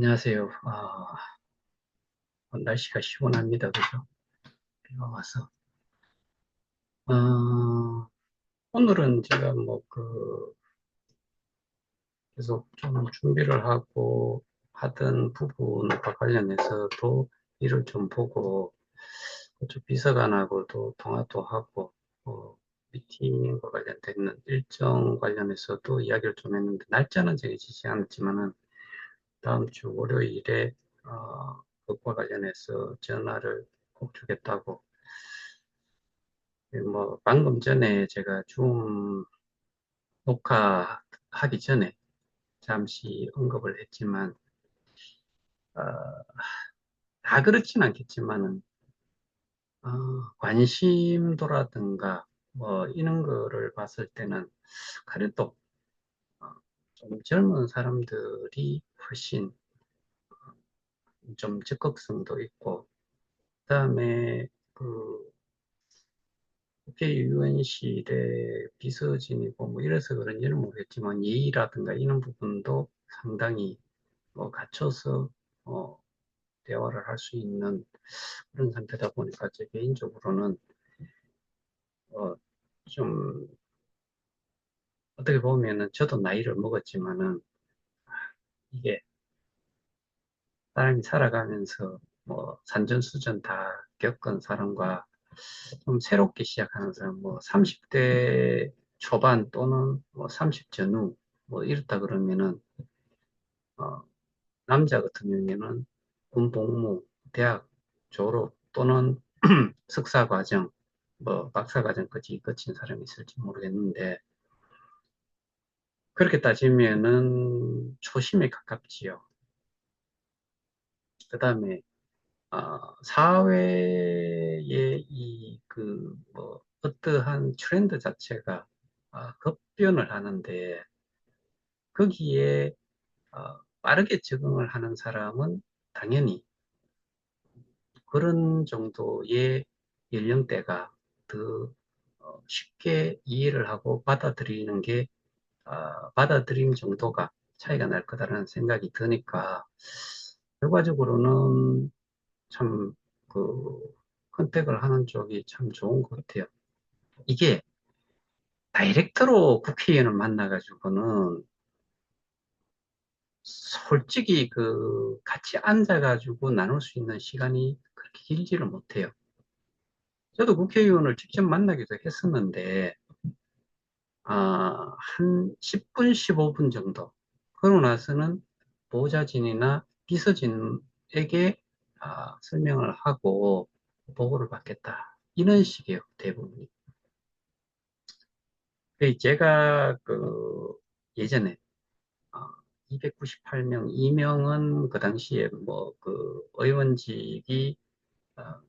안녕하세요. 날씨가 시원합니다. 그죠? 비가 와서. 오늘은 제가 계속 좀 준비를 하고 하던 부분과 관련해서도 일을 좀 보고, 그쪽 비서관하고도 통화도 하고, 어, 미팅과 관련된 일정 관련해서도 이야기를 좀 했는데, 날짜는 정해지지 않았지만은, 다음 주 월요일에, 그것과 관련해서 전화를 꼭 주겠다고. 방금 전에 제가 줌 녹화하기 전에 잠시 언급을 했지만, 어, 다 그렇진 않겠지만은, 관심도라든가, 이런 거를 봤을 때는, 그래도, 어, 좀 젊은 사람들이 훨씬 좀 적극성도 있고, 그 다음에, 그, 국회의원실의 비서진이고, 이래서 그런지는 모르겠지만, 예의라든가 이런 부분도 상당히 갖춰서 어, 대화를 할 수 있는 그런 상태다 보니까 제 개인적으로는 어, 좀 어떻게 보면은 저도 나이를 먹었지만은 이게 사람이 살아가면서 산전수전 다 겪은 사람과 좀 새롭게 시작하는 사람 30대 초반 또는 30 전후 이렇다 그러면은 어, 남자 같은 경우에는 군 복무, 대학 졸업 또는 석사 과정, 박사 과정까지 거친 사람이 있을지 모르겠는데, 그렇게 따지면은 초심에 가깝지요. 그 다음에, 사회의 어떠한 트렌드 자체가 급변을 하는데, 거기에 빠르게 적응을 하는 사람은 당연히 그런 정도의 연령대가 더 쉽게 이해를 하고 받아들이는 게, 받아들임 정도가 차이가 날 거다라는 생각이 드니까, 결과적으로는 참, 그, 컨택을 하는 쪽이 참 좋은 것 같아요. 이게 다이렉트로 국회의원을 만나가지고는 솔직히 같이 앉아가지고 나눌 수 있는 시간이 그렇게 길지를 못해요. 저도 국회의원을 직접 만나기도 했었는데, 한 10분, 15분 정도. 그러고 나서는 보좌진이나 비서진에게 설명을 하고 보고를 받겠다. 이런 식이에요, 대부분이. 제가 예전에 298명, 이명은 그 당시에 의원직이 어,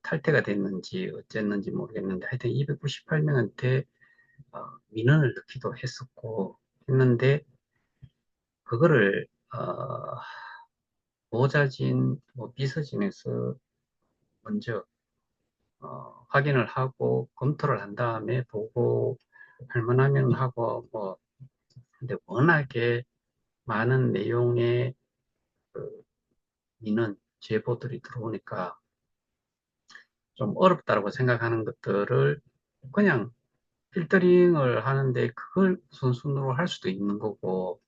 탈퇴가 됐는지 어쨌는지 모르겠는데 하여튼 298명한테 민원을 넣기도 했었고 했는데 그거를 보좌진, 비서진에서 먼저 확인을 하고 검토를 한 다음에 보고 할 만하면 하고 근데 워낙에 많은 내용의 그 민원 제보들이 들어오니까 좀 어렵다고 생각하는 것들을 그냥 필터링을 하는데 그걸 우선순위로 할 수도 있는 거고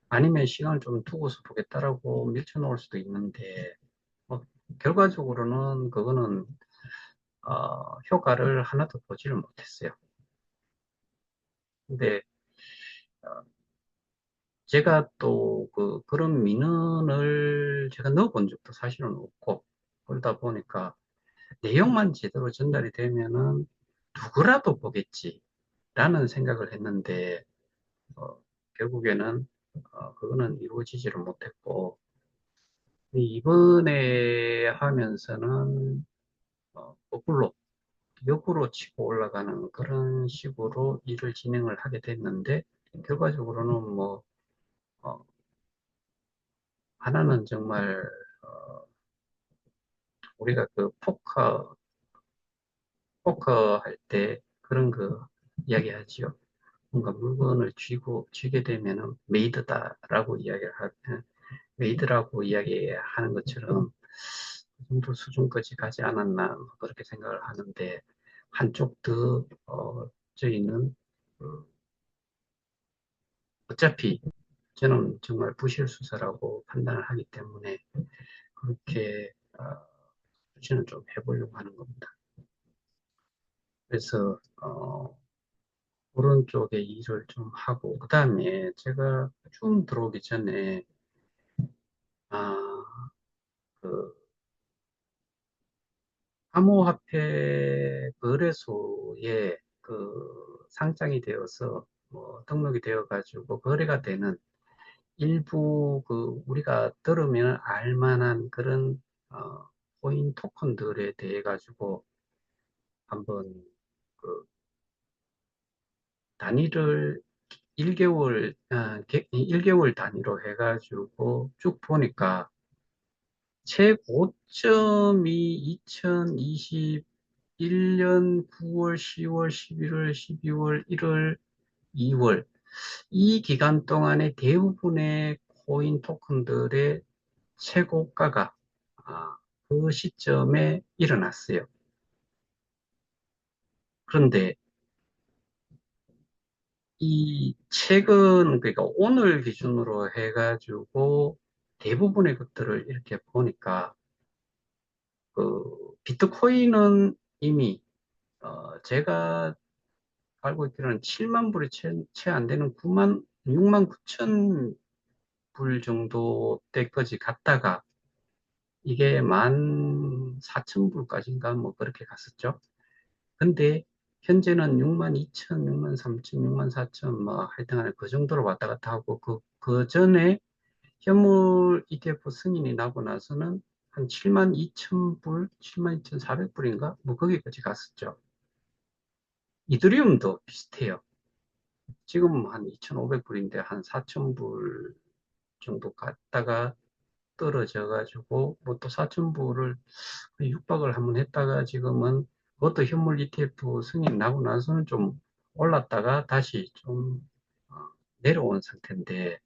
아니면 시간을 좀 두고서 보겠다라고 밀쳐놓을 수도 있는데 뭐, 결과적으로는 그거는 효과를 하나도 보지를 못했어요. 근데 어, 제가 또 그런 민원을 제가 넣어본 적도 사실은 없고 그러다 보니까 내용만 제대로 전달이 되면은 누구라도 보겠지라는 생각을 했는데 어, 결국에는 그거는 이루어지지를 못했고 이번에 하면서는 거꾸로 역으로 치고 올라가는 그런 식으로 일을 진행을 하게 됐는데, 결과적으로는 어, 하나는 정말, 우리가 포커 할 때 그런 거 이야기 하지요. 뭔가 물건을 쥐게 되면은 메이드다라고 메이드라고 이야기하는 것처럼 그 정도 수준까지 가지 않았나 뭐 그렇게 생각을 하는데 한쪽 더 저희는 어, 어차피 저는 정말 부실수사라고 판단을 하기 때문에 그렇게 추진을 좀 해보려고 하는 겁니다. 그래서 그런 쪽에 일을 좀 하고 그 다음에 제가 처음 들어오기 전에 아, 그 암호화폐 거래소에 상장이 되어서 뭐 등록이 되어 가지고 거래가 되는 일부 우리가 들으면 알만한 그런 코인 토큰들에 대해 가지고 한번 그 단위를 1개월 단위로 해가지고 쭉 보니까 최고점이 2021년 9월, 10월, 11월, 12월, 1월, 2월 이 기간 동안에 대부분의 코인 토큰들의 최고가가 그 시점에 일어났어요. 그런데 이 최근, 그러니까 오늘 기준으로 해가지고 대부분의 것들을 이렇게 보니까 비트코인은 이미 제가 알고 있기로는 7만 불이 채 안 되는 6만 9천 불 정도 때까지 갔다가 이게 1만 4천 불까지인가 뭐 그렇게 갔었죠. 근데 현재는 6만 2천, 6만 3천, 6만 4천 뭐 하여튼간에 그 정도로 왔다 갔다 하고 그 전에 현물 ETF 승인이 나고 나서는 한 7만 2천 불, 7만 2천 4백 불인가? 뭐 거기까지 갔었죠. 이더리움도 비슷해요. 지금 한 2,500불인데 한 4,000불 정도 갔다가 떨어져 가지고 뭐 또 4,000불을 육박을 한번 했다가 지금은 그것도 현물 ETF 승인 나고 나서는 좀 올랐다가 다시 좀 어, 내려온 상태인데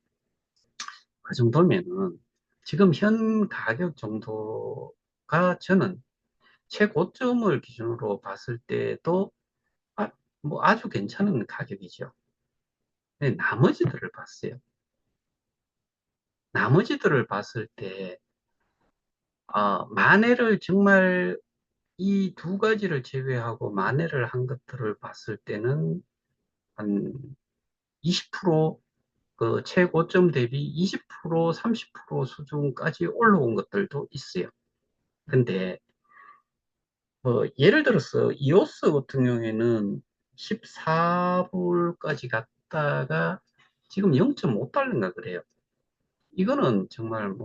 그 정도면은 지금 현 가격 정도가 저는 최고점을 기준으로 봤을 때도 뭐 아주 괜찮은 가격이죠. 근데 나머지들을 봤을 때 만회를 정말 이 두 가지를 제외하고 만회를 한 것들을 봤을 때는 한 20%, 최고점 대비 20%, 30% 수준까지 올라온 것들도 있어요. 근데 예를 들어서 이오스 같은 경우에는 14불까지 갔다가 지금 0.5달러인가 그래요. 이거는 정말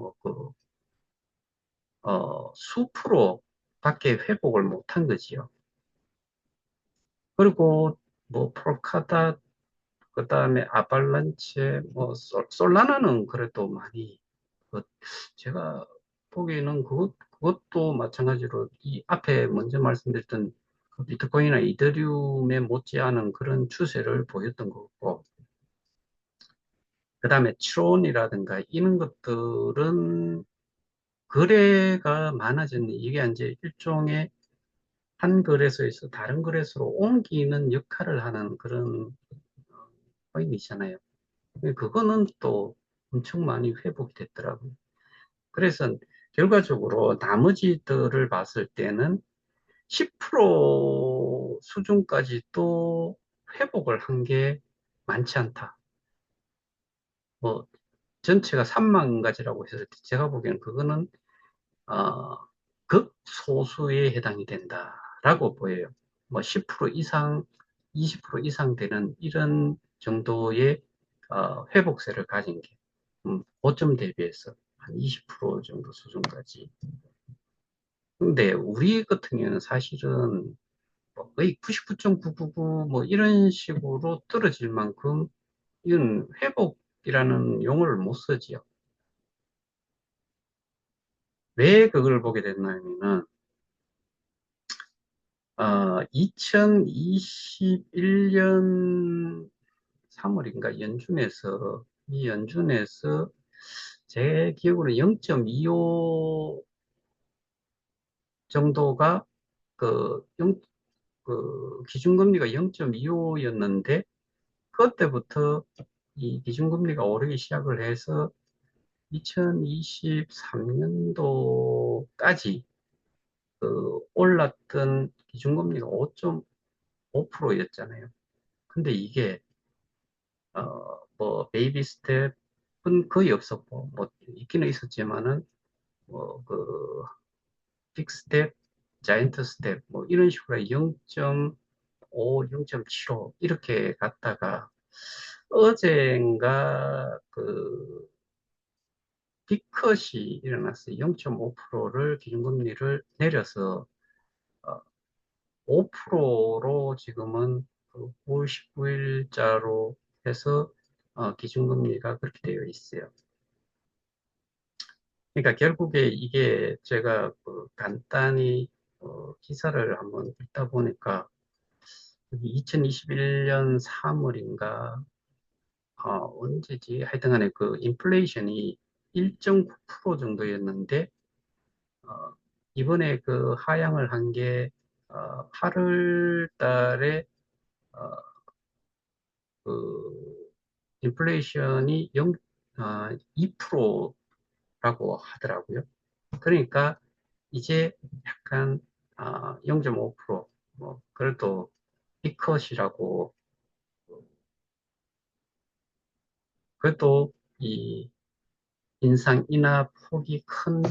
수프로 밖에 회복을 못한 거지요. 그리고 프로카다, 그 다음에 아발란체, 솔라나는 그래도 많이, 그, 제가 보기에는 그것도 마찬가지로 이 앞에 먼저 말씀드렸던 그 비트코인이나 이더리움에 못지않은 그런 추세를 보였던 거고, 그 다음에 트론이라든가 이런 것들은 거래가 많아졌는 이게 이제 일종의 한 거래소에서 다른 거래소로 옮기는 역할을 하는 그런 코인이잖아요. 그거는 또 엄청 많이 회복이 됐더라고요. 그래서 결과적으로 나머지들을 봤을 때는 10% 수준까지 또 회복을 한 게 많지 않다. 뭐 전체가 3만 가지라고 했을 때 제가 보기에는 그거는 어, 극소수에 해당이 된다라고 보여요. 뭐 10% 이상, 20% 이상 되는 이런 정도의 회복세를 가진 게 고점 대비해서 한 20% 정도 수준까지. 근데 우리 같은 경우는 사실은 뭐 거의 99.999 뭐 이런 식으로 떨어질 만큼 이건 회복이라는 용어를 못 쓰지요. 왜 그걸 보게 됐냐면은 2021년 3월인가 연준에서 이 연준에서 제 기억으로 0.25 정도가 그, 그 기준금리가 0.25였는데 그때부터 이 기준금리가 오르기 시작을 해서 2023년도까지 그 올랐던 기준금리가 5.5%였잖아요. 근데 이게 뭐 베이비 스텝은 거의 없었고 뭐 있기는 있었지만은 뭐그 빅 스텝, 자이언트 스텝 뭐 이런 식으로 0.5, 0.75 이렇게 갔다가 어젠가 그 빅컷이 일어났어요. 0.5%를 기준금리를 내려서 5%로 지금은 그 9월 19일자로 해서 기준금리가 그렇게 되어 있어요. 그러니까 결국에 이게 제가 그 간단히 기사를 한번 읽다 보니까 2021년 3월인가 언제지 하여튼 간에 그 인플레이션이 1.9% 정도였는데 어, 이번에 그 하향을 한 게 8월 달에 어, 그 인플레이션이 2%라고 하더라고요. 그러니까 이제 약간 0.5%, 뭐 그래도 피컷이라고 그래도 이 인상 인하 폭이 큰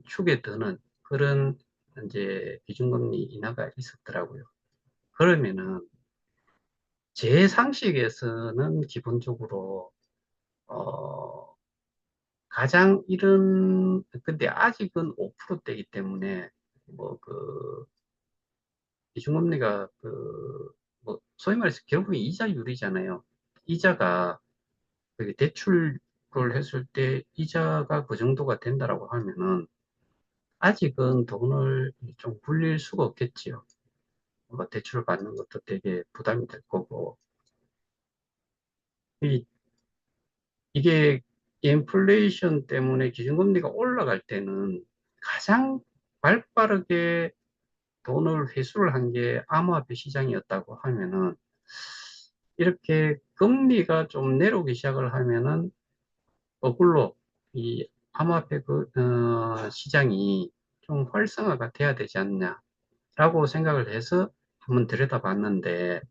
축에 드는 그런 이제 기준금리 인하가 있었더라고요. 그러면은 제 상식에서는 기본적으로 어, 가장 이런 근데 아직은 5%대이기 때문에 뭐 그 기준금리가 그 뭐 소위 말해서 결국에 이자율이잖아요. 이자가 그 대출을 했을 때 이자가 그 정도가 된다라고 하면은 아직은 돈을 좀 굴릴 수가 없겠지요. 뭐 대출을 받는 것도 되게 부담이 될 거고. 이, 이게 인플레이션 때문에 기준금리가 올라갈 때는 가장 발빠르게 돈을 회수를 한 게 암호화폐 시장이었다고 하면은 이렇게 금리가 좀 내려오기 시작을 하면은 거꾸로 이 암호화폐 시장이 좀 활성화가 돼야 되지 않냐라고 생각을 해서 한번 들여다봤는데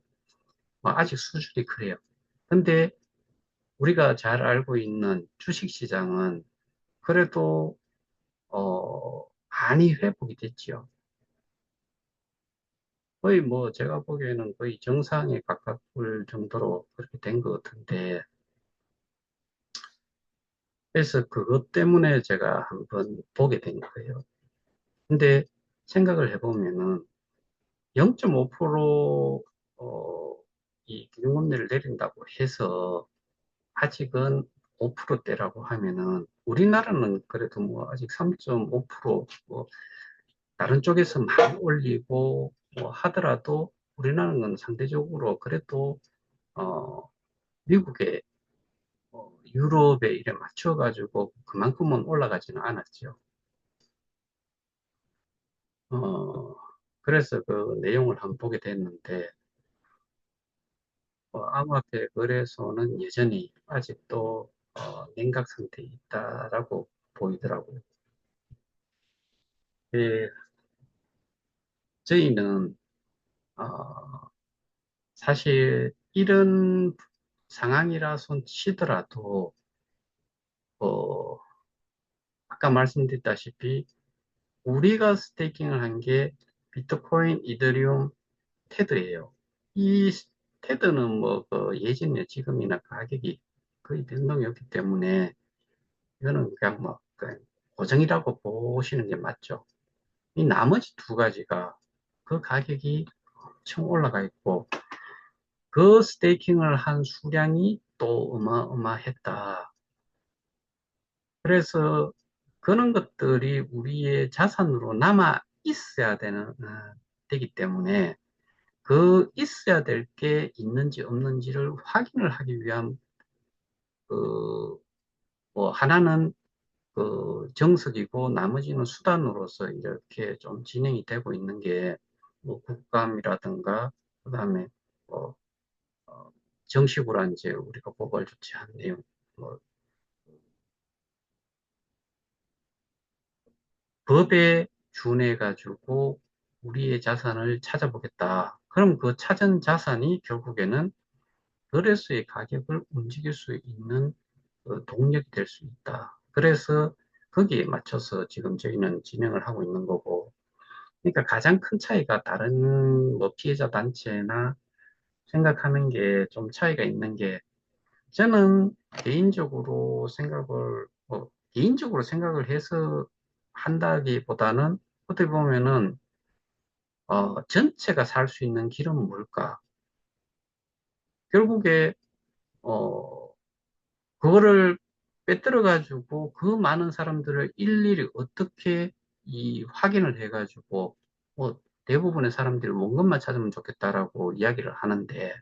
뭐 아직 수준이 그래요. 근데 우리가 잘 알고 있는 주식시장은 그래도 많이 회복이 됐지요. 거의 뭐 제가 보기에는 거의 정상에 가까울 정도로 그렇게 된 것 같은데 그래서 그것 때문에 제가 한번 보게 된 거예요. 근데 생각을 해보면은 0.5% 이 기준금리를 내린다고 해서 아직은 5%대라고 하면은 우리나라는 그래도 뭐 아직 3.5%뭐 다른 쪽에서 많이 올리고 뭐 하더라도 우리나라는 상대적으로 그래도 어 미국에 유럽에 이래 맞춰가지고 그만큼은 올라가지는 않았죠. 그래서 그 내용을 한번 보게 됐는데 암호화폐 거래소는 여전히 아직도 냉각 상태에 있다라고 보이더라고요. 예, 저희는 어, 사실 이런 상황이라손 치더라도 어, 아까 말씀드렸다시피 우리가 스테이킹을 한 게 비트코인, 이더리움, 테드예요. 이 테드는 뭐그 예전이나 지금이나 가격이 거의 변동이 없기 때문에 이거는 그냥 뭐 그냥 고정이라고 보시는 게 맞죠. 이 나머지 두 가지가 그 가격이 엄청 올라가 있고 그 스테이킹을 한 수량이 또 어마어마했다. 그래서 그런 것들이 우리의 자산으로 남아 있어야 되기 때문에 그 있어야 될 게 있는지 없는지를 확인을 하기 위한 그 뭐 하나는 그 정석이고 나머지는 수단으로서 이렇게 좀 진행이 되고 있는 게 뭐 국감이라든가 그다음에 뭐 어, 정식으로 이제 우리가 보고를 조치한 내용 뭐 법에 준해 가지고 우리의 자산을 찾아보겠다. 그럼 그 찾은 자산이 결국에는 거래소의 가격을 움직일 수 있는 동력이 될 수 있다. 그래서 거기에 맞춰서 지금 저희는 진행을 하고 있는 거고, 그러니까 가장 큰 차이가 다른 뭐 피해자 단체나 생각하는 게 좀 차이가 있는 게, 저는 개인적으로 개인적으로 생각을 해서 한다기보다는 어떻게 보면은 전체가 살 수 있는 길은 뭘까? 결국에 어, 그거를 빼들어 가지고 그 많은 사람들을 일일이 어떻게 이 확인을 해 가지고 뭐 대부분의 사람들이 원금만 찾으면 좋겠다라고 이야기를 하는데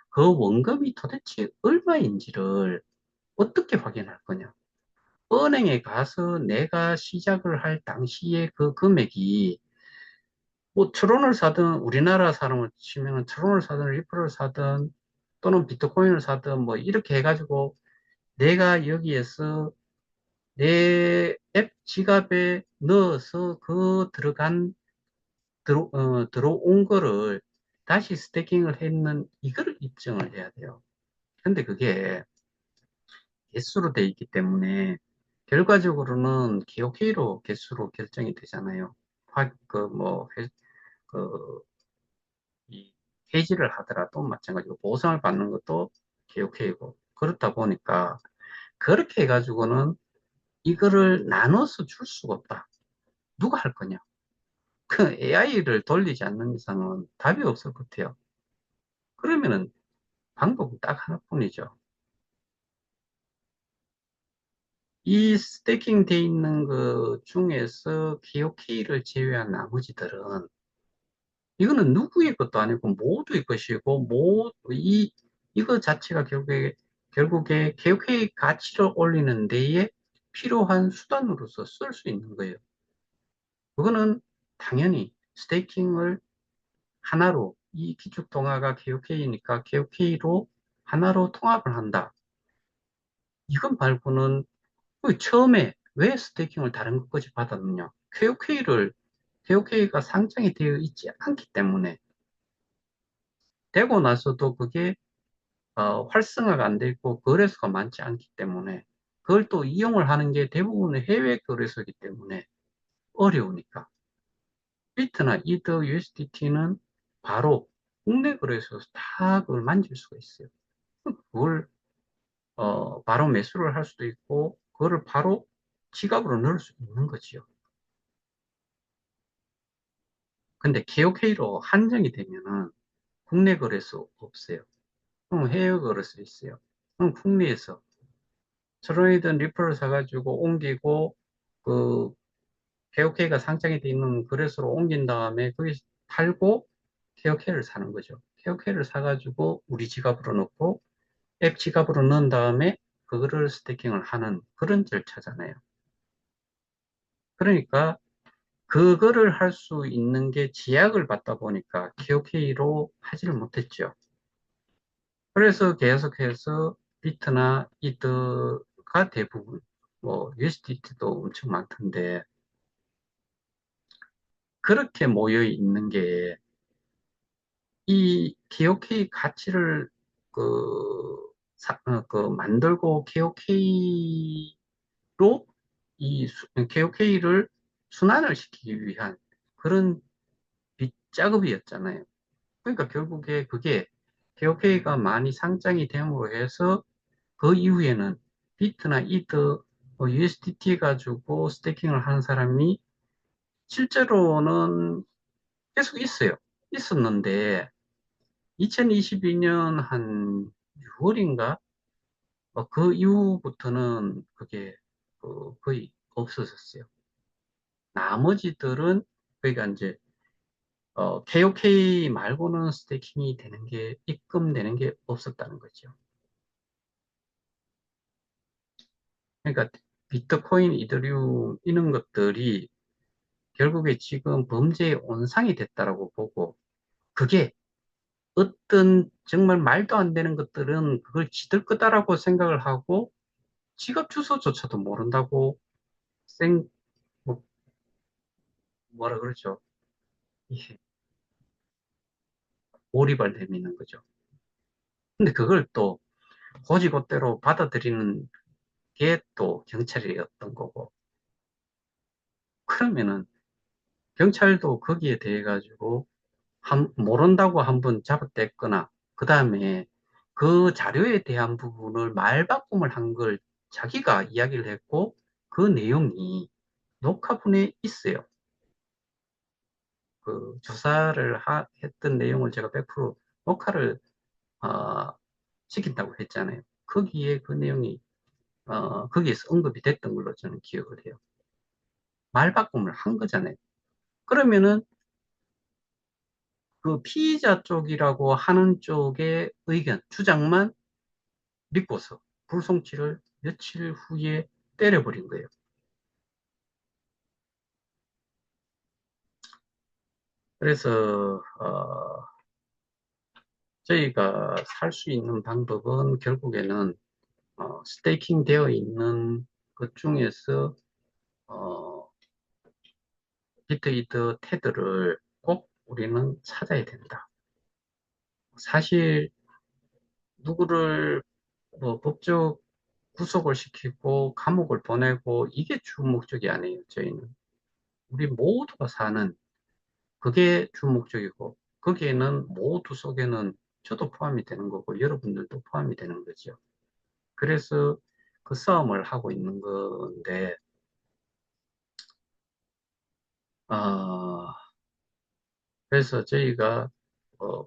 그 원금이 도대체 얼마인지를 어떻게 확인할 거냐? 은행에 가서 내가 시작을 할 당시에 그 금액이 뭐 트론을 사든 우리나라 사람을 치면은 트론을 사든 리플을 사든 또는 비트코인을 사든 뭐 이렇게 해가지고 내가 여기에서 내 앱 지갑에 넣어서 그 들어온 거를 다시 스태킹을 했는 이거를 입증을 해야 돼요. 근데 그게 개수로 돼 있기 때문에 결과적으로는 KOK로 개수로 결정이 되잖아요. 뭐, 이 해지를 하더라도 마찬가지고 보상을 받는 것도 KOK고 그렇다 보니까 그렇게 해가지고는 이거를 나눠서 줄 수가 없다. 누가 할 거냐? 그 AI를 돌리지 않는 이상은 답이 없을 것 같아요. 그러면은 방법은 딱 하나뿐이죠. 이 스태킹 돼 있는 그 중에서 KOK를 제외한 나머지들은 이거는 누구의 것도 아니고 모두의 것이고 이거 자체가 결국에 KOK 가치를 올리는 데에 필요한 수단으로서 쓸 수 있는 거예요. 그거는 당연히 스테이킹을 하나로 이 기축통화가 KOK니까 KOK로 하나로 통합을 한다. 이것 말고는 그 처음에 왜 스테이킹을 다른 것까지 받았느냐? KOK가 상장이 되어 있지 않기 때문에 되고 나서도 그게 활성화가 안 돼 있고 거래소가 많지 않기 때문에 그걸 또 이용을 하는 게 대부분의 해외 거래소이기 때문에 어려우니까 비트나 이더 USDT는 바로 국내 거래소에서 다 그걸 만질 수가 있어요. 그걸 바로 매수를 할 수도 있고 그거를 바로 지갑으로 넣을 수 있는 거지요. 근데 KOK로 한정이 되면은 국내 거래소 없어요. 그럼 해외 거래소 있어요. 그럼 국내에서 트로이든 리플을 사가지고 옮기고 그 KOK가 상장이 돼 있는 거래소로 옮긴 다음에 거기 팔고 KOK를 사는 거죠. KOK를 사가지고 우리 지갑으로 넣고 앱 지갑으로 넣은 다음에 그거를 스태킹을 하는 그런 절차잖아요. 그러니까 그거를 할 수 있는 게 제약을 받다 보니까 KOK로 하지를 못했죠. 그래서 계속해서 비트나 이더가 대부분, 뭐 USDT도 엄청 많던데 그렇게 모여 있는 게 이 KOK 가치를 만들고 KOK로 KOK를 순환을 시키기 위한 그런 빗작업이었잖아요. 그러니까 결국에 그게 KOK가 많이 상장이 됨으로 해서 그 이후에는 비트나 이더, USDT 가지고 스테이킹을 하는 사람이 실제로는 계속 있어요. 있었는데 2022년 한 6월인가? 그 이후부터는 그게 거의 없어졌어요. 나머지들은 그러니까 이제 KOK 말고는 스테이킹이 되는 게, 입금되는 게 없었다는 거죠. 그러니까 비트코인, 이더리움 이런 것들이 결국에 지금 범죄의 온상이 됐다라고 보고, 그게 어떤 정말 말도 안 되는 것들은 그걸 지들 거다라고 생각을 하고 지갑 주소조차도 모른다고 생, 뭐, 뭐라 그러죠? 이게 오리발 내미는 거죠. 근데 그걸 또 고지고대로 받아들이는 게 또 경찰이었던 거고. 그러면은 경찰도 거기에 대해 가지고 모른다고 한번 잡아댔거나, 그 다음에 그 자료에 대한 부분을 말바꿈을 한 걸 자기가 이야기를 했고, 그 내용이 녹화본에 있어요. 그 조사를 했던 내용을 제가 100% 녹화를 어, 시킨다고 했잖아요. 거기에 그 내용이 거기에서 언급이 됐던 걸로 저는 기억을 해요. 말바꿈을 한 거잖아요. 그러면은 그 피의자 쪽이라고 하는 쪽의 의견, 주장만 믿고서 불송치를 며칠 후에 때려버린 거예요. 그래서 저희가 살 수 있는 방법은 결국에는 스테이킹 되어 있는 것 중에서 어, 비트이트 테드를 꼭 우리는 찾아야 된다. 사실 누구를 뭐 법적 구속을 시키고 감옥을 보내고 이게 주 목적이 아니에요. 저희는 우리 모두가 사는 그게 주 목적이고, 거기에는 모두 속에는 저도 포함이 되는 거고 여러분들도 포함이 되는 거죠. 그래서 그 싸움을 하고 있는 건데, 어, 그래서 저희가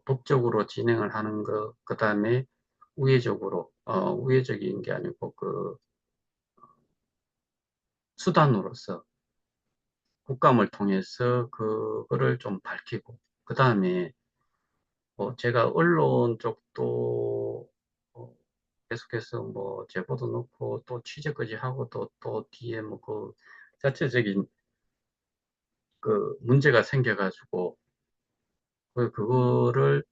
법적으로 진행을 하는 거, 그 다음에 우회적으로, 우회적인 게 아니고 그 수단으로서 국감을 통해서 그거를 좀 밝히고, 그 다음에 제가 언론 쪽도 계속해서 뭐 제보도 넣고 또 취재까지 하고 또 뒤에 뭐 그 자체적인 그 문제가 생겨가지고 그거를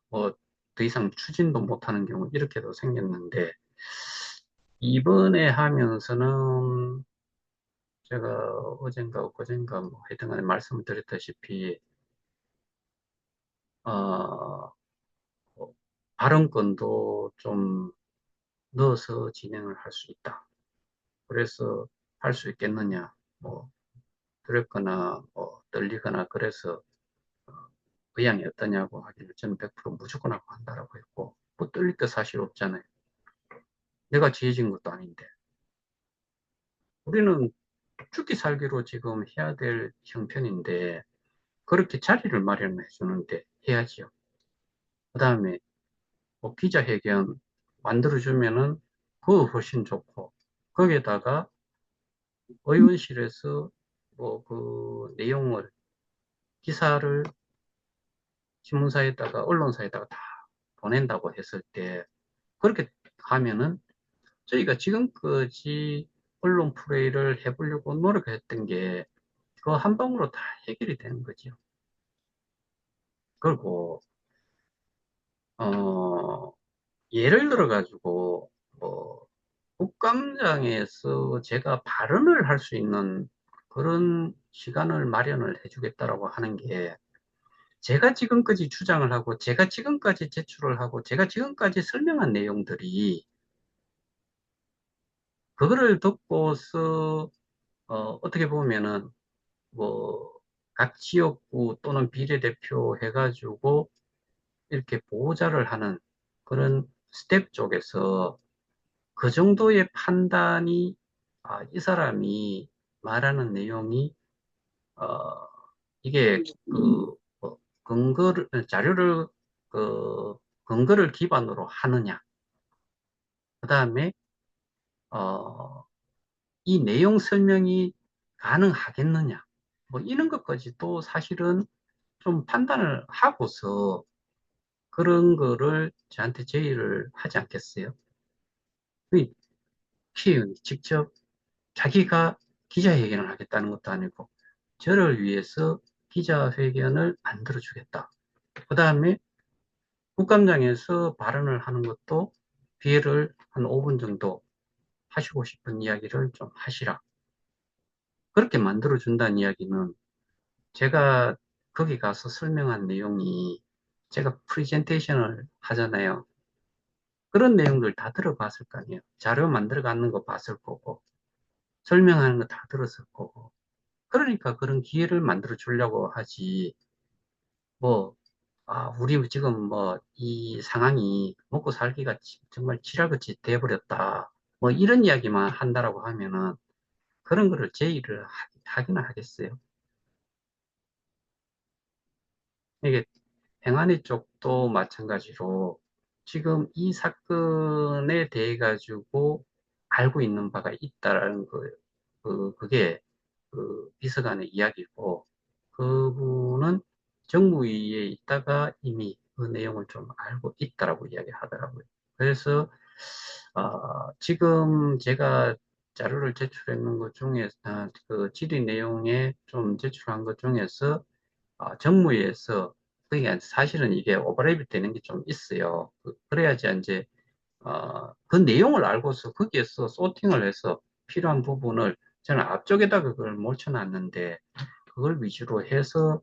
뭐 더 이상 추진도 못하는 경우 이렇게도 생겼는데, 이번에 하면서는 제가 어젠가 엊그젠가 뭐 하여튼 간에 말씀을 드렸다시피 어, 어, 발언권도 좀 넣어서 진행을 할 수 있다. 그래서 할 수 있겠느냐, 뭐 두렵거나 뭐 떨리거나 그래서 의향이 어떠냐고 하기를 저는 100% 무조건 하고 한다라고 했고, 뭐 떨릴 게 사실 없잖아요. 내가 지어진 것도 아닌데. 우리는 죽기 살기로 지금 해야 될 형편인데 그렇게 자리를 마련해 주는데 해야지요. 그 다음에 뭐 기자회견 만들어주면은 그거 훨씬 좋고, 거기에다가 의원실에서 뭐 그 내용을, 기사를 신문사에다가 언론사에다가 다 보낸다고 했을 때, 그렇게 하면은 저희가 지금까지 언론 플레이를 해보려고 노력했던 게 그 한 방으로 다 해결이 되는 거죠. 그리고 어, 예를 들어 가지고 뭐 국감장에서 제가 발언을 할 수 있는 그런 시간을 마련을 해주겠다라고 하는 게, 제가 지금까지 주장을 하고 제가 지금까지 제출을 하고 제가 지금까지 설명한 내용들이, 그거를 듣고서 어떻게 보면은 뭐 각 지역구 또는 비례대표 해가지고 이렇게 보호자를 하는 그런 스텝 쪽에서 그 정도의 판단이, 이 사람이 말하는 내용이 어, 이게 자료를 근거를 기반으로 하느냐, 그 다음에 어, 이 내용 설명이 가능하겠느냐, 뭐 이런 것까지도 사실은 좀 판단을 하고서 그런 거를 저한테 제의를 하지 않겠어요? 이 키움이 직접 자기가 기자회견을 하겠다는 것도 아니고 저를 위해서 기자회견을 만들어주겠다. 그 다음에 국감장에서 발언을 하는 것도 기회를 한 5분 정도 하시고 싶은 이야기를 좀 하시라. 그렇게 만들어준다는 이야기는 제가 거기 가서 설명한 내용이 제가 프레젠테이션을 하잖아요. 그런 내용들 다 들어봤을 거 아니에요. 자료 만들어가는 거 봤을 거고, 설명하는 거 다 들었을 거고. 그러니까 그런 기회를 만들어 주려고 하지. 뭐, 우리 지금 뭐, 이 상황이 먹고 살기가 정말 지랄같이 돼버렸다. 뭐, 이런 이야기만 한다라고 하면은 그런 거를 제의를 하기는 하겠어요. 이게 행안위 쪽도 마찬가지로 지금 이 사건에 대해 가지고 알고 있는 바가 있다라는 거, 그게 그 비서관의 이야기고 그분은 정무위에 있다가 이미 그 내용을 좀 알고 있다라고 이야기하더라고요. 그래서 지금 제가 자료를 제출했는 것 중에 그 질의 내용에 좀 제출한 것 중에서 정무위에서 그게 사실은 이게 오버랩이 되는 게 좀 있어요. 그래야지 이제 그 내용을 알고서 거기에서 소팅을 해서 필요한 부분을 저는 앞쪽에다가 그걸 몰쳐놨는데 그걸 위주로 해서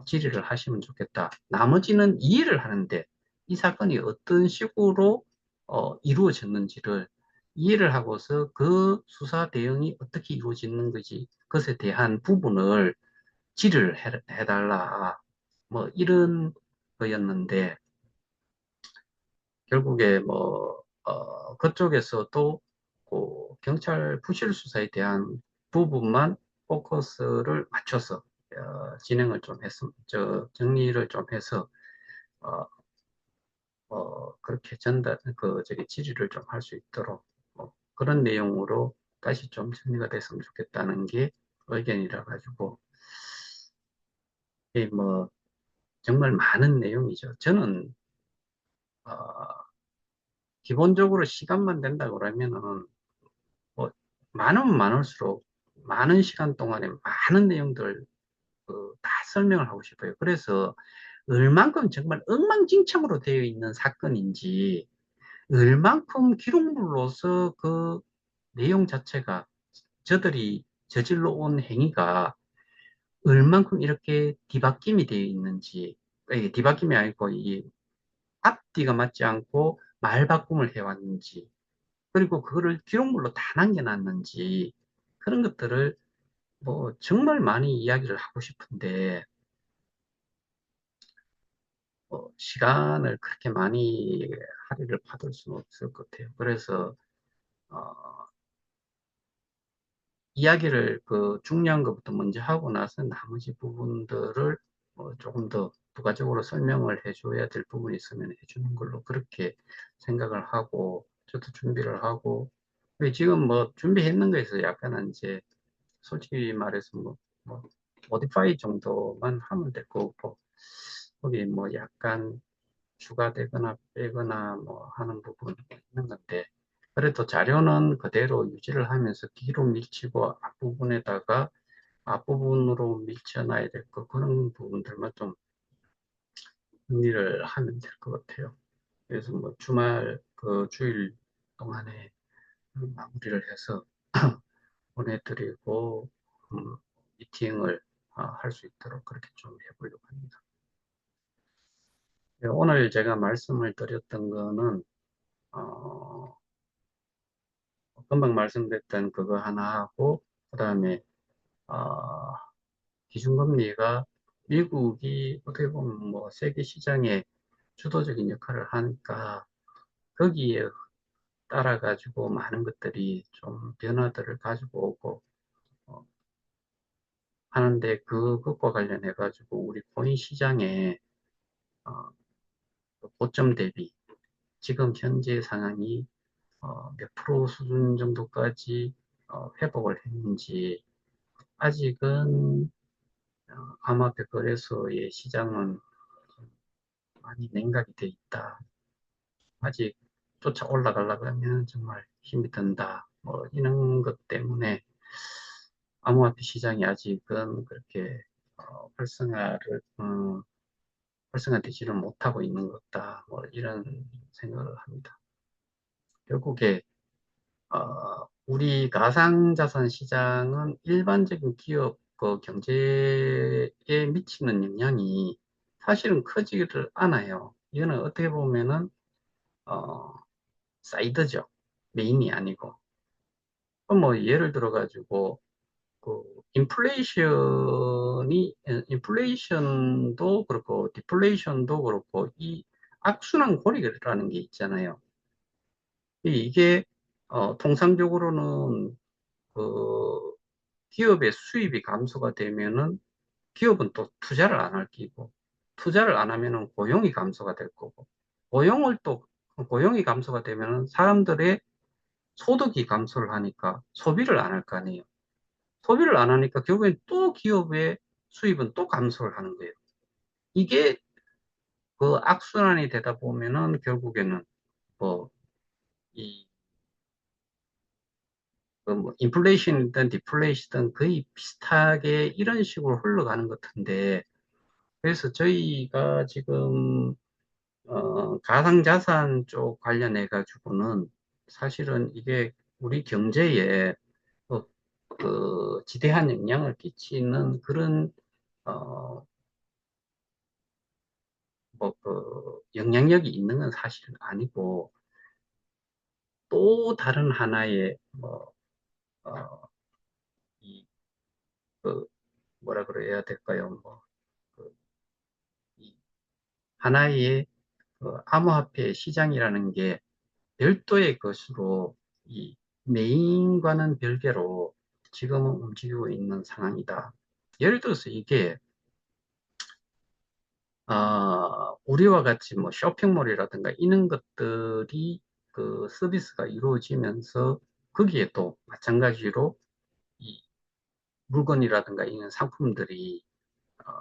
질의를 하시면 좋겠다. 나머지는 이해를 하는데 이 사건이 어떤 식으로 이루어졌는지를 이해를 하고서 그 수사 대응이 어떻게 이루어지는 거지 그것에 대한 부분을 질의를 해달라. 뭐 이런 거였는데 결국에 뭐 그쪽에서도 그 경찰 부실 수사에 대한 부분만 포커스를 맞춰서 진행을 좀 정리를 좀 해서 어, 그렇게 저기 질의를 좀 할 수 있도록 그런 내용으로 다시 좀 정리가 됐으면 좋겠다는 게 의견이라 가지고 뭐 정말 많은 내용이죠. 저는 어, 기본적으로 시간만 된다 그러면은 뭐 많으면 많을수록 많은 시간 동안에 많은 내용들 다 설명을 하고 싶어요. 그래서 얼만큼 정말 엉망진창으로 되어 있는 사건인지 얼만큼 기록물로서 그 내용 자체가 저들이 저질러 온 행위가 얼만큼 이렇게 뒤바뀜이 되어 있는지 이게 뒤바뀜이 아니고 이 앞뒤가 맞지 않고 말바꿈을 해왔는지 그리고 그거를 기록물로 다 남겨놨는지 그런 것들을 뭐 정말 많이 이야기를 하고 싶은데 시간을 그렇게 많이 할애를 받을 수는 없을 것 같아요. 그래서 어, 이야기를 그 중요한 것부터 먼저 하고 나서 나머지 부분들을 조금 더 부가적으로 설명을 해줘야 될 부분이 있으면 해주는 걸로 그렇게 생각을 하고 저도 준비를 하고 지금 뭐 준비했는 거에서 약간은 이제 솔직히 말해서 뭐 모디파이 정도만 하면 될 거고 거기 뭐 약간 추가되거나 빼거나 뭐 하는 부분이 있는 건데 그래도 자료는 그대로 유지를 하면서 뒤로 밀치고 앞부분으로 밀쳐놔야 될 거 그런 부분들만 좀 정리를 하면 될 것 같아요. 그래서 뭐 주말 그 주일 동안에 마무리를 해서 보내드리고 미팅을 할 수 있도록 그렇게 좀 해보려고 합니다. 네, 오늘 제가 말씀을 드렸던 거는 어, 금방 말씀드렸던 그거 하나 하고 그다음에 어, 기준금리가 미국이 어떻게 보면 뭐 세계 시장에 주도적인 역할을 하니까 거기에 따라 가지고 많은 것들이 좀 변화들을 가지고 오고 어, 하는데 그것과 관련해 가지고 우리 코인 시장에 어, 그 고점 대비 지금 현재 상황이 몇 프로 수준 정도까지 회복을 했는지 아직은 암호화폐 거래소의 시장은 많이 냉각이 돼 있다. 아직 쫓아 올라가려고 하면 정말 힘이 든다. 뭐 이런 것 때문에 암호화폐 시장이 아직은 그렇게 활성화되지는 못하고 있는 것 같다. 뭐 이런 생각을 합니다. 결국에 우리 가상자산 시장은 일반적인 기업 그 경제에 미치는 영향이 사실은 크지를 않아요. 이거는 어떻게 보면은 어, 사이드죠. 메인이 아니고. 뭐 예를 들어 가지고 그 인플레이션도 그렇고 디플레이션도 그렇고 이 악순환 고리라는 게 있잖아요. 이게 통상적으로는 그 기업의 수입이 감소가 되면은 기업은 또 투자를 안 할 끼고 투자를 안 하면은 고용이 감소가 될 거고 고용이 감소가 되면은 사람들의 소득이 감소를 하니까 소비를 안 할 거 아니에요. 소비를 안 하니까 결국엔 또 기업의 수입은 또 감소를 하는 거예요. 이게 그 악순환이 되다 보면은 결국에는 뭐, 이, 그뭐 인플레이션이든 디플레이션이든 거의 비슷하게 이런 식으로 흘러가는 것 같은데, 그래서 저희가 지금, 가상자산 쪽 관련해 가지고는 사실은 이게 우리 경제에 어, 지대한 영향을 끼치는 그런, 어, 영향력이 있는 건 사실은 아니고, 또 다른 하나의, 어, 이, 그, 뭐라 그래야 될까요? 그, 이 하나의 암호화폐 시장이라는 게 별도의 것으로 이 메인과는 별개로 지금은 움직이고 있는 상황이다. 예를 들어서 이게, 우리와 같이 뭐 쇼핑몰이라든가 이런 것들이 그 서비스가 이루어지면서 거기에 또 마찬가지로 이 물건이라든가 이런 상품들이 어,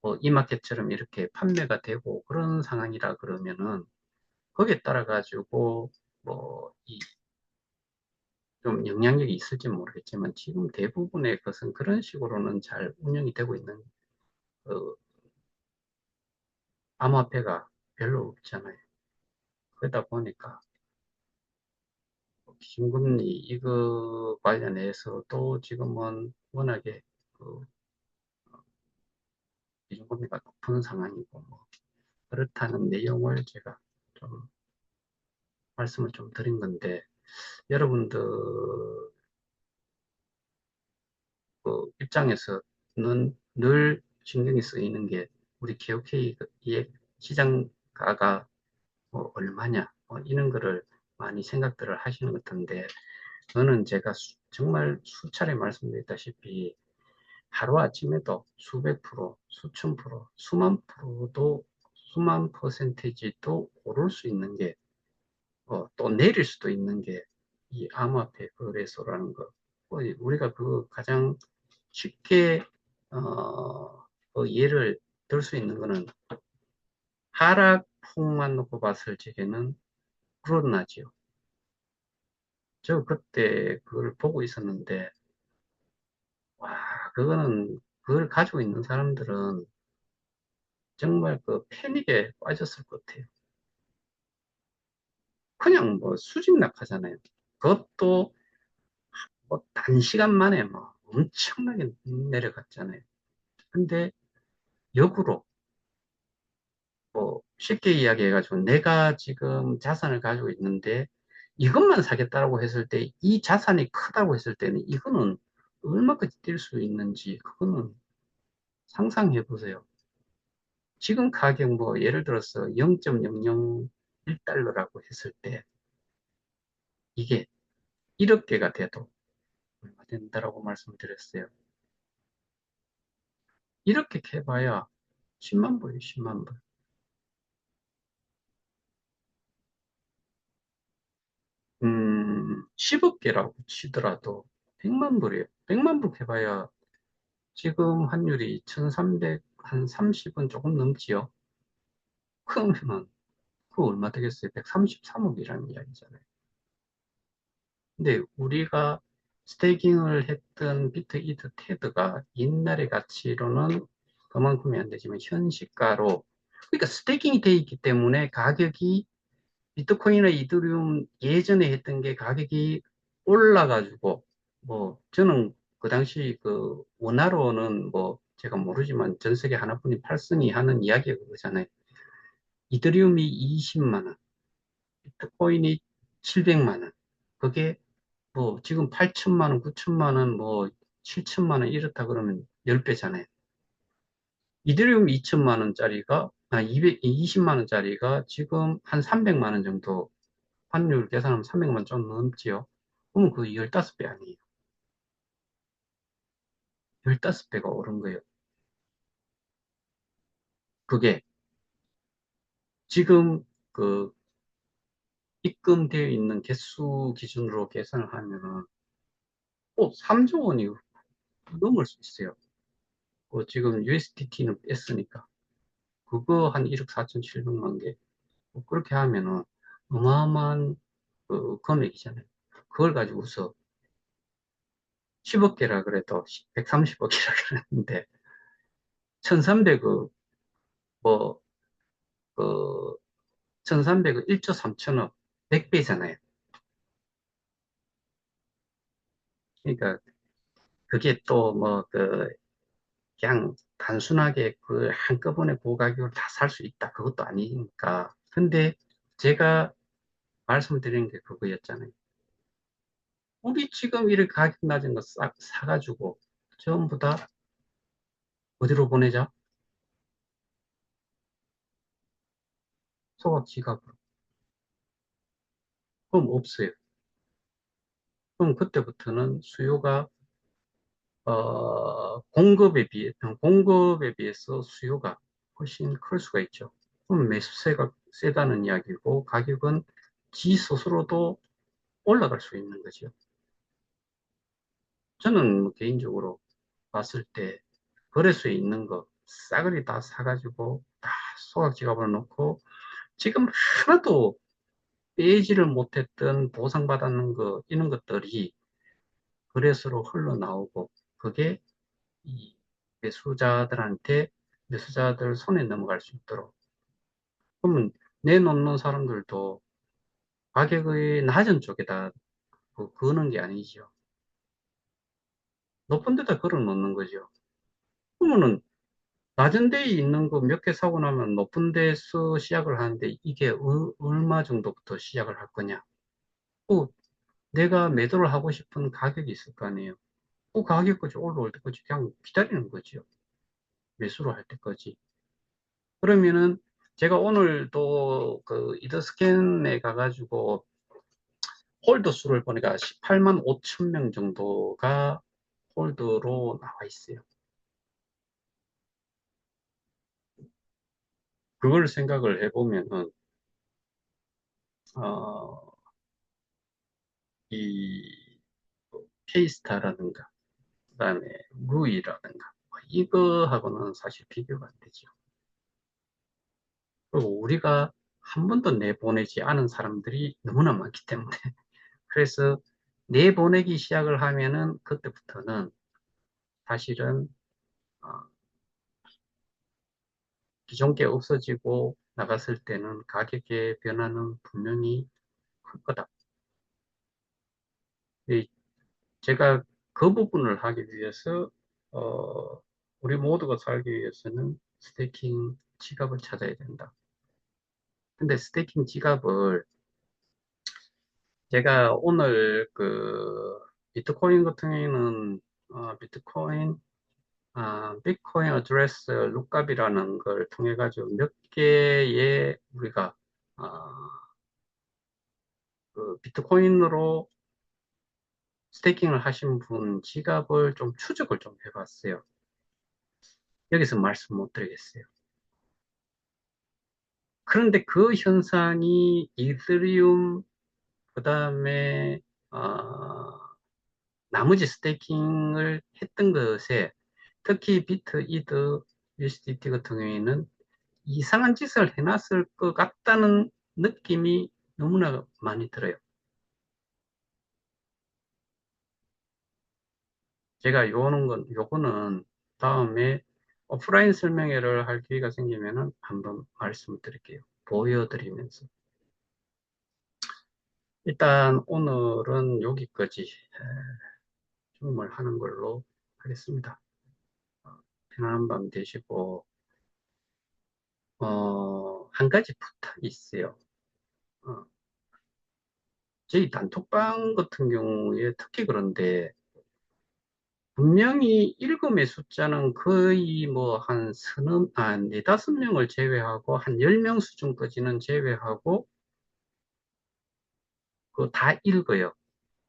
뭐 이마켓처럼 이렇게 판매가 되고 그런 상황이라 그러면은 거기에 따라 가지고 뭐 이 좀 영향력이 있을지 모르겠지만 지금 대부분의 것은 그런 식으로는 잘 운영이 되고 있는 어, 암호화폐가 별로 없잖아요. 그러다 보니까 기준금리 이거 관련해서도 지금은 워낙에 그 기준금리가 높은 상황이고 뭐 그렇다는 내용을 제가 좀 말씀을 좀 드린 건데 여러분들 그 입장에서는 늘 신경이 쓰이는 게 우리 KOK의 시장가가 뭐 얼마냐 뭐 이런 거를 많이 생각들을 하시는 것 같은데 저는 제가 정말 수차례 말씀드렸다시피 하루아침에도 수백 프로, 수천 프로, 수만 프로도 수만 퍼센테이지도 오를 수 있는 게 또 내릴 수도 있는 게 이 암호화폐 거래소라는 거. 우리가 그 가장 쉽게 예를 들 수 있는 거는 하락폭만 놓고 봤을 적에는 불어나지요. 저 그때 그걸 보고 있었는데 와 그거는 그걸 가지고 있는 사람들은 정말 그 패닉에 빠졌을 것 같아요. 그냥 뭐 수직낙하잖아요. 그것도 뭐 단시간 만에 뭐 엄청나게 내려갔잖아요. 근데 역으로 뭐 쉽게 이야기해가지고 내가 지금 자산을 가지고 있는데 이것만 사겠다고 했을 때 이 자산이 크다고 했을 때는 이거는 얼마까지 뛸 수 있는지 그거는 상상해 보세요. 지금 가격 뭐 예를 들어서 0.001달러라고 했을 때 이게 1억 개가 돼도 얼마 된다라고 말씀드렸어요. 이렇게 해봐야 10만 불이에요, 10만 불. 10억 개라고 치더라도 100만 불이에요. 100만 불 해봐야 지금 환율이 1300, 한 30은 조금 넘지요. 그러면은, 그 얼마 되겠어요? 133억이라는 이야기잖아요. 근데 우리가 스테이킹을 했던 비트이트 테드가 옛날의 가치로는 그만큼이 안 되지만 현시가로, 그러니까 스테이킹이 돼 있기 때문에 가격이 비트코인이나 이더리움 예전에 했던 게 가격이 올라가지고, 뭐 저는 그 당시 그 원화로는 뭐 제가 모르지만 전 세계 하나뿐인 팔순이 하는 이야기가 그거잖아요. 이더리움이 20만 원, 비트코인이 700만 원. 그게 뭐 지금 8천만 원, 9천만 원, 뭐 7천만 원 이렇다 그러면 10배잖아요. 이더리움 2천만 원짜리가, 220만 원짜리가 지금 한 300만 원 정도, 환율 계산하면 300만 원 좀 넘지요. 그러면 그 15배 아니에요. 15배가 오른 거예요. 그게 지금 그 입금되어 있는 개수 기준으로 계산을 하면은 3조 원이 넘을 수 있어요. 지금 USDT는 뺐으니까. 그거 한 1억 4,700만 개. 그렇게 하면은 어마어마한 금액이잖아요. 그걸 가지고서 10억 개라 그래도 130억이라 그랬는데 1300억 뭐 그 1300억 1조 3천억 100배잖아요. 그러니까 그게 또 뭐 그냥 단순하게 그 한꺼번에 고가격을 다 살 수 있다 그것도 아니니까. 근데 제가 말씀드리는 게 그거였잖아요. 우리 지금 이렇게 가격 낮은 거 싹 사가지고 전부 다 어디로 보내자? 소각 지갑으로. 그럼 없어요. 그럼 그때부터는 수요가 공급에 비해서 수요가 훨씬 클 수가 있죠. 그럼 매수세가 세다는 이야기고 가격은 지 스스로도 올라갈 수 있는 거죠. 저는 뭐 개인적으로 봤을 때 거래소에 있는 거 싸그리 다 사가지고 다 소각 지갑으로 넣고 지금 하나도 빼지를 못했던 보상받았는 거 이런 것들이 거래소로 흘러나오고 그게 이 매수자들 손에 넘어갈 수 있도록. 그러면 내놓는 사람들도 가격의 낮은 쪽에다 거는 게 아니죠. 높은 데다 걸어 놓는 거죠. 그러면은 낮은 데에 있는 거 몇 개 사고 나면 높은 데서 시작을 하는데 이게 얼마 정도부터 시작을 할 거냐. 또 내가 매도를 하고 싶은 가격이 있을 거 아니에요. 그 가격까지 올라올 때까지 그냥 기다리는 거죠. 매수를 할 때까지. 그러면은 제가 오늘 또 그 이더스캔에 가가지고 홀더 수를 보니까 18만 5천 명 정도가 홀더로 나와 있어요. 그걸 생각을 해보면은, 어, 이 케이스타라든가, 그다음에 루이라든가, 이거하고는 사실 비교가 안 되죠. 그리고 우리가 한 번도 내보내지 않은 사람들이 너무나 많기 때문에. 그래서 내보내기 시작을 하면은 그때부터는 사실은 어, 기존 게 없어지고 나갔을 때는 가격의 변화는 분명히 클 거다. 이 제가 그 부분을 하기 위해서 우리 모두가 살기 위해서는 스테이킹 지갑을 찾아야 된다. 근데 스테이킹 지갑을 제가 오늘 비트코인 같은 경우에는 비트코인 비트코인 어드레스 룩값이라는 걸 통해 가지고 몇 개의 우리가 어, 비트코인으로 스테이킹을 하신 분 지갑을 좀 추적을 좀 해봤어요. 여기서 말씀 못 드리겠어요. 그런데 그 현상이 이더리움, 그 다음에, 나머지 스테이킹을 했던 것에 특히 비트, 이드, USDT 같은 경우에는 이상한 짓을 해놨을 것 같다는 느낌이 너무나 많이 들어요. 제가 요거는 다음에 오프라인 설명회를 할 기회가 생기면은 한번 말씀드릴게요. 보여드리면서. 일단 오늘은 여기까지 줌을 하는 걸로 하겠습니다. 편안한 밤 되시고, 한 가지 부탁이 있어요. 어, 저희 단톡방 같은 경우에 특히 그런데 분명히 읽음의 숫자는 거의 뭐 한 네다섯 명을 제외하고 한 10명 수준까지는 제외하고 그거 다 읽어요.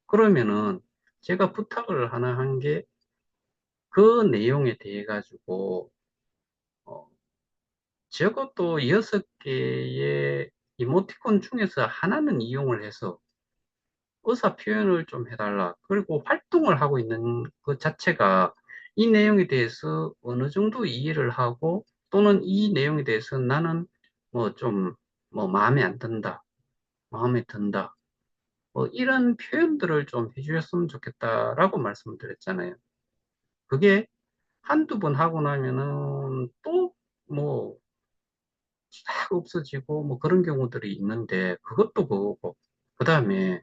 그러면은 제가 부탁을 하나 한 게 그 내용에 대해 가지고 어, 적어도 6개의 이모티콘 중에서 하나는 이용을 해서 의사 표현을 좀 해달라. 그리고 활동을 하고 있는 그 자체가 이 내용에 대해서 어느 정도 이해를 하고 또는 이 내용에 대해서 나는 뭐 좀 뭐 마음에 안 든다. 마음에 든다. 뭐 이런 표현들을 좀 해주셨으면 좋겠다라고 말씀을 드렸잖아요. 그게 한두 번 하고 나면은 또 뭐 싹 없어지고 뭐 그런 경우들이 있는데 그것도 그거고 그 다음에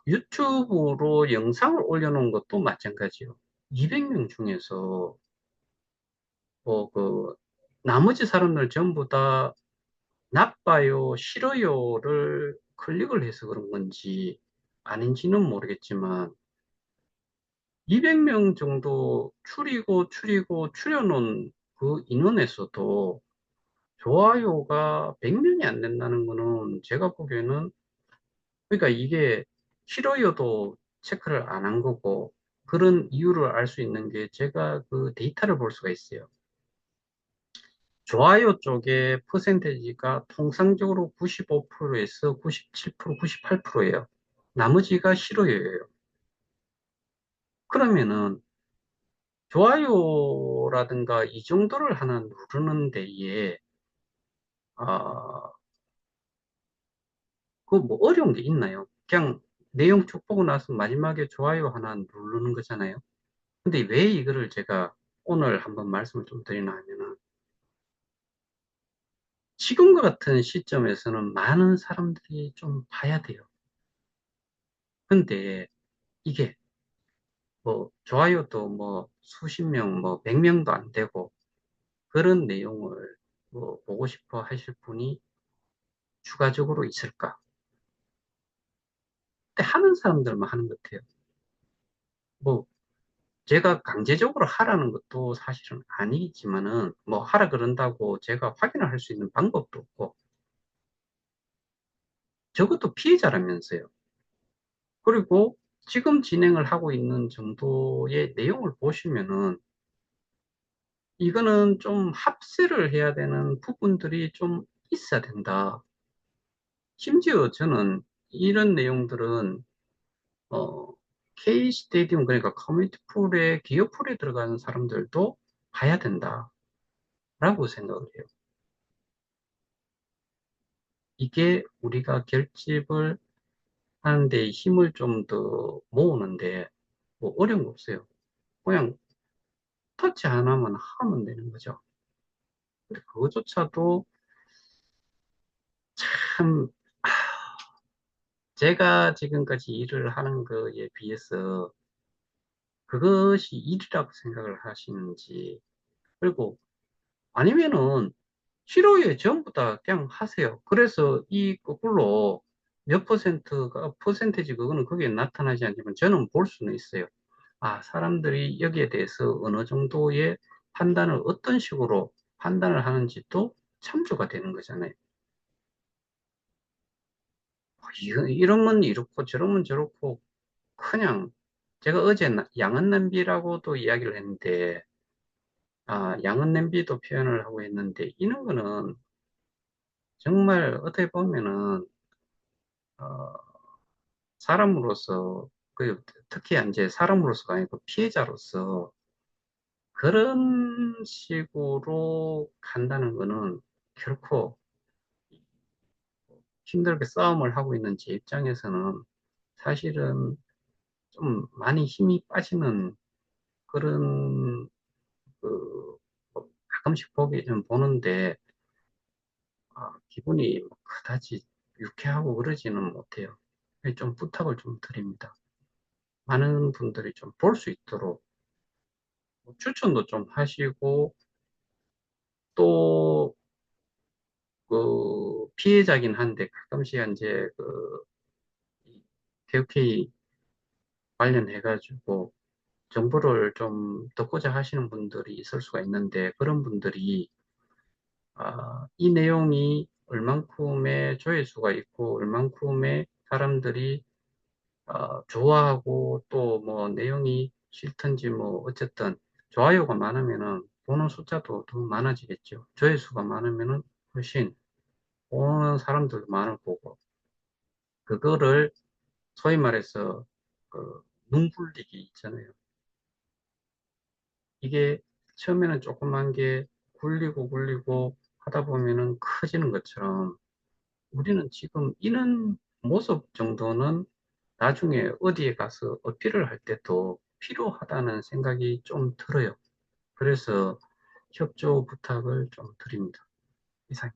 유튜브로 영상을 올려놓은 것도 마찬가지요. 200명 중에서 그 나머지 사람들 전부 다 나빠요, 싫어요를 클릭을 해서 그런 건지 아닌지는 모르겠지만 200명 정도 추려놓은 그 인원에서도 좋아요가 100명이 안 된다는 거는 제가 보기에는 그러니까 이게 싫어요도 체크를 안 한 거고 그런 이유를 알 수 있는 게 제가 그 데이터를 볼 수가 있어요. 좋아요 쪽에 퍼센테이지가 통상적으로 95%에서 97%, 98%예요. 나머지가 싫어요예요. 그러면은 좋아요라든가 이 정도를 하나 누르는 데에 아, 그 뭐 어려운 게 있나요? 그냥 내용 쭉 보고 나서 마지막에 좋아요 하나 누르는 거잖아요. 근데 왜 이거를 제가 오늘 한번 말씀을 좀 드리나 하면은 지금과 같은 시점에서는 많은 사람들이 좀 봐야 돼요. 근데 이게 뭐 좋아요도 뭐 수십 명, 뭐 100명도 안 되고 그런 내용을 뭐 보고 싶어 하실 분이 추가적으로 있을까? 근데 하는 사람들만 하는 것 같아요. 뭐 제가 강제적으로 하라는 것도 사실은 아니지만은 뭐 하라 그런다고 제가 확인을 할 수 있는 방법도 없고 적어도 피해자라면서요. 그리고 지금 진행을 하고 있는 정도의 내용을 보시면은 이거는 좀 합세를 해야 되는 부분들이 좀 있어야 된다. 심지어 저는 이런 내용들은 어, K 스테디움 그러니까 커뮤니티 풀에 기업 풀에 들어가는 사람들도 봐야 된다라고 생각을 해요. 이게 우리가 결집을 하는데 힘을 좀 더 모으는데 뭐 어려운 거 없어요. 그냥 터치 하나만 하면 되는 거죠. 근데 그거조차도 참 제가 지금까지 일을 하는 거에 비해서 그것이 일이라고 생각을 하시는지 그리고 아니면은 싫어요 전부 다 그냥 하세요. 그래서 이 거꾸로 몇 퍼센트가 퍼센테지 그거는 거기에 나타나지 않지만 저는 볼 수는 있어요. 아, 사람들이 여기에 대해서 어느 정도의 판단을 어떤 식으로 판단을 하는지도 참조가 되는 거잖아요. 이러면 이렇고 저러면 저렇고 그냥 제가 어제 양은 냄비라고도 이야기를 했는데 양은 냄비도 표현을 하고 했는데 이런 거는 정말 어떻게 보면은 어, 사람으로서 특히 이제 사람으로서가 아니고 피해자로서 그런 식으로 간다는 거는 결코 힘들게 싸움을 하고 있는 제 입장에서는 사실은 좀 많이 힘이 빠지는 그런 가끔씩 보는데 기분이 뭐 그다지 유쾌하고 그러지는 못해요. 좀 부탁을 좀 드립니다. 많은 분들이 좀 볼 수 있도록 뭐 추천도 좀 하시고 또 피해자긴 한데 가끔씩 이제 개국회의 관련해가지고 정보를 좀 듣고자 하시는 분들이 있을 수가 있는데 그런 분들이 이 내용이 얼만큼의 조회수가 있고 얼만큼의 사람들이 좋아하고 또 뭐 내용이 싫든지 뭐 어쨌든 좋아요가 많으면은 보는 숫자도 더 많아지겠죠. 조회수가 많으면은 훨씬 보는 사람들도 많을 거고 그거를 소위 말해서 눈 굴리기 있잖아요. 이게 처음에는 조그만 게 굴리고 굴리고 하다 보면은 커지는 것처럼 우리는 지금 이런 모습 정도는 나중에 어디에 가서 어필을 할 때도 필요하다는 생각이 좀 들어요. 그래서 협조 부탁을 좀 드립니다. 이상.